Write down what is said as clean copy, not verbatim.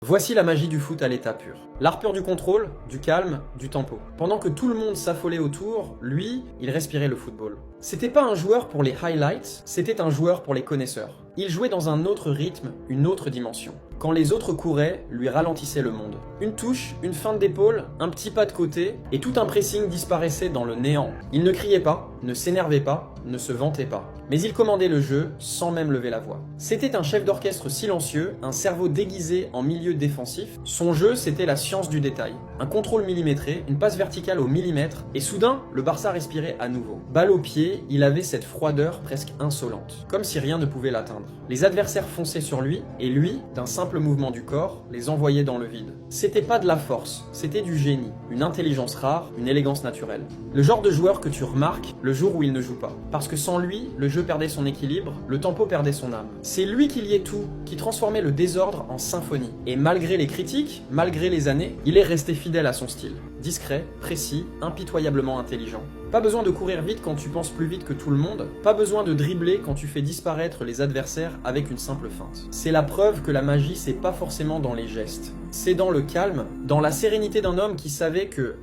Voici la magie du foot à l'état pur. L'art pur du contrôle, du calme, du tempo. Pendant que tout le monde s'affolait autour, lui, il respirait le football. C'était pas un joueur pour les highlights, c'était un joueur pour les connaisseurs. Il jouait dans un autre rythme, une autre dimension. Quand les autres couraient, lui ralentissait le monde. Une touche, une feinte d'épaule, un petit pas de côté, et tout un pressing disparaissait dans le néant. Il ne criait pas, ne s'énervait pas, ne se vantait pas. Mais il commandait le jeu sans même lever la voix. C'était un chef d'orchestre silencieux, un cerveau déguisé en milieu défensif. Son jeu, c'était la science du détail. Un contrôle millimétré, une passe verticale au millimètre, et soudain, le Barça respirait à nouveau. Balle au pied, il avait cette froideur presque insolente, comme si rien ne pouvait l'atteindre. Les adversaires fonçaient sur lui, et lui, d'un simple mouvement du corps, les envoyait dans le vide. C'était pas de la force, c'était du génie, une intelligence rare, une élégance naturelle. Le genre de joueur que tu remarques le jour où il ne joue pas. Parce que sans lui, le jeu perdait son équilibre, le tempo perdait son âme. C'est lui qui liait tout, qui transformait le désordre en symphonie. Et malgré les critiques, malgré les années, il est resté fidèle à son style. Discret, précis, impitoyablement intelligent. Pas besoin de courir vite quand tu penses plus vite que tout le monde, pas besoin de dribbler quand tu fais disparaître les adversaires avec une simple feinte. C'est la preuve que la magie, c'est pas forcément dans les gestes. C'est dans le calme, dans la sérénité d'un homme qui savait que,